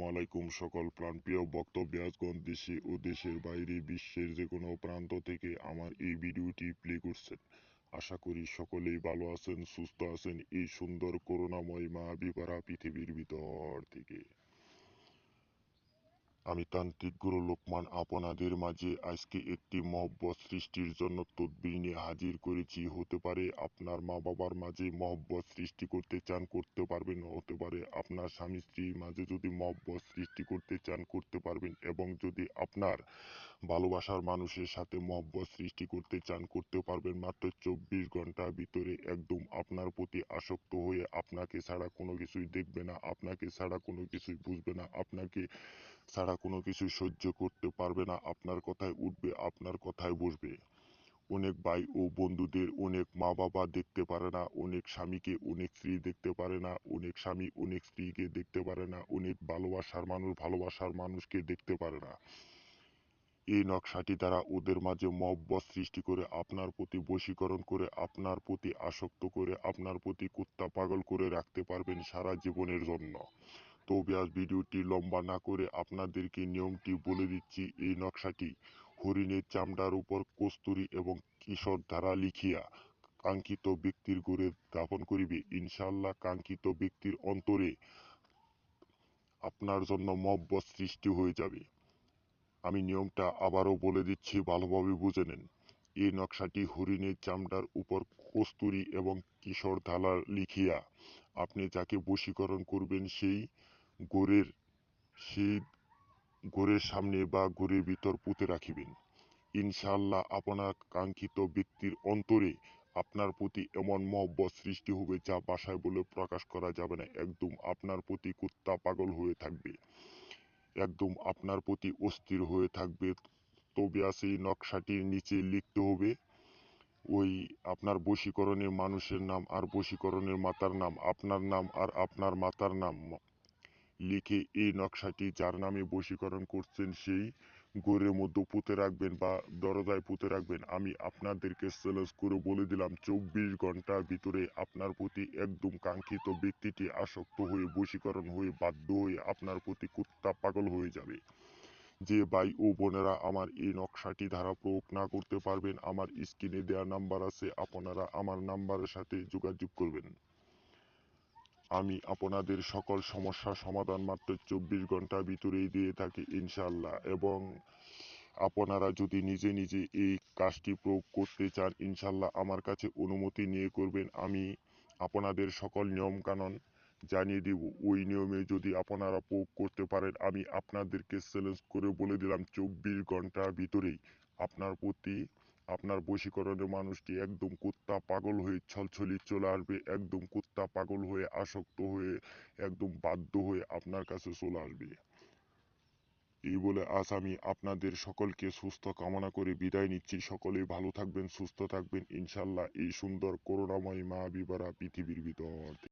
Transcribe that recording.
আসসালামু আলাইকুম সকল প্রাণপ্রিয় বক্তব্যাসগণ দেশে ও দেশের বাইরে বিশ্বের যে কোনো প্রান্ত থেকে আমার এই ভিডিওটি প্লে করছেন। আশা করি সকলেই ভালো আছেন, সুস্থ আছেন এই সুন্দর করুণাময় মায়াবিভরা পৃথিবীর ভিতর থেকে। আমি তান্ত্রিক গুরু লোকমান আপনাদের মাঝে আজকে একটি মহব্বত সৃষ্টির জন্য তদবির নিয়ে হাজির করেছি। হতে পারে আপনার মা বাবার মাঝে মহব্বত সৃষ্টি করতে চান, করতে পারবেন। হতে পারে আপনার স্বামী স্ত্রীর মাঝে যদি মহব্বত সৃষ্টি করতে চান, করতে পারবেন। এবং যদি আপনার ভালোবাসার মানুষের সাথে মহব্বত সৃষ্টি করতে চান, করতে পারবেন। মাত্র 24 ঘন্টার ভিতরে একদম আপনার প্রতি আসক্ত হয়ে আপনাকে ছাড়া কোনো কিছুই দেখবে না, আপনাকে ছাড়া কোনো কিছুই বুঝবে না, আপনাকে ছাড়া কোনো কিছু সহ্য করতে পারবে না, আপনার কথায় উঠবে, আপনার কথায় বসবে। অনেক ভাই ও বন্ধুদের অনেক মা বাবা দেখতে পারে না, অনেক স্বামীকে অনেক স্ত্রী দেখতে পারে না, অনেক স্বামী অনেক স্ত্রীকে দেখতে পারে না, অনেক ভালোবাসার মানুষ ভালোবাসার মানুষকে দেখতে পারে না। এই নকশাটি দ্বারা ওদের মাঝে মহব্বত সৃষ্টি করে, আপনার প্রতি বশীকরণ করে, আপনার প্রতি আসক্ত করে, আপনার প্রতি কুত্তা পাগল করে রাখতে পারবেন সারা জীবনের জন্য। তো ব্যাস ভিডিওটি লম্বা না করে আপনাদেরকে নিয়মটি বলে দিচ্ছি। এই নকশাটি হরিণের চামড়ার উপর কস্তুরী এবং কিশোর ধারা লিখিয়া কাঙ্ক্ষিত ব্যক্তির গড়ে দাপন করিবে। ইনশাআল্লাহ কাঙ্ক্ষিত ব্যক্তির অন্তরে আপনার জন্য মহব্বত সৃষ্টি হয়ে যাবে। আমি নিয়মটা আবারও বলে দিচ্ছি, ভালোভাবে বুঝে নেন। এই নকশাটি হরিণের চামড়ার উপর কস্তুরী এবং কিশোর ধারা লিখিয়া আপনি যাকে বশীকরণ করবেন গোরের সেই গোরের সামনে বা গোরের ভিতর পুঁতে রাখিবেন। ইনশাআল্লাহ আপনার কাঙ্ক্ষিত ব্যক্তির অন্তরে আপনার প্রতি এমন মহব্বত সৃষ্টি হবে যা ভাষায় বলে প্রকাশ করা যাবে না। একদম আপনার প্রতি কুত্তা পাগল হয়ে থাকবে, একদম আপনার প্রতি অস্থির হয়ে থাকবে। তবে সেই নকশাটির নিচে লিখতে হবে ওই আপনার বশীকরণের মানুষের নাম আর বশীকরণের মাতার নাম, আপনার নাম আর আপনার মাতার নাম লিখে এই নকশাটি যার নামে বশীকরণ করছেন সেই ঘরের মধ্যে পুঁতে রাখবেন বা দরজায় পুঁতে রাখবেন। আমি আপনাদেরকে চ্যালেঞ্জ করে বলে দিলাম 24 ঘন্টার ভিতরে আপনার প্রতি একদম কাঙ্ক্ষিত ব্যক্তিটি আসক্ত হয়ে বশীকরণ হয়ে বাধ্য হয়ে আপনার প্রতি কুত্তা পাগল হয়ে যাবে। যে ভাই ও বোনেরা আমার এই নকশাটি ধারা প্রয়োগ না করতে পারবেন, আমার স্ক্রিনে দেওয়া নাম্বার আছে, আপনারা আমার নাম্বারের সাথে যোগাযোগ করবেন। আমি আপনাদের সকল সমস্যার সমাধান মাত্র 24 ঘন্টার ভিতরেই দিয়ে থাকি ইনশাআল্লাহ। এবং আপনারা যদি নিজে নিজে এই কাজটি প্রয়োগ করতে চান ইনশাআল্লাহ আমার কাছে অনুমতি নিয়ে করবেন। আমি আপনাদের সকল নিয়ম কানুন জানিয়ে দিব। ওই নিয়মে যদি আপনারা প্রয়োগ করতে পারেন আমি আপনাদেরকে চ্যালেঞ্জ করে বলে দিলাম 24 ঘন্টার ভিতরেই আপনার প্রতি আপনার বশীকরণের মানুষটি একদম কুত্তা পাগল হয়ে ছলছলি চলে আসবে, একদম কুত্তা পাগল হয়ে আসক্ত হয়ে একদম বাধ্য হয়ে আপনার কাছে চলে আসবে। এই বলে আজ আমি আপনাদের সকলকে সুস্থ কামনা করে বিদায় নিচ্ছি। সকলেই ভালো থাকবেন, সুস্থ থাকবেন ইনশাআল্লাহ এই সুন্দর করুণাময় মায়াবিভরা পৃথিবীর ভিতর।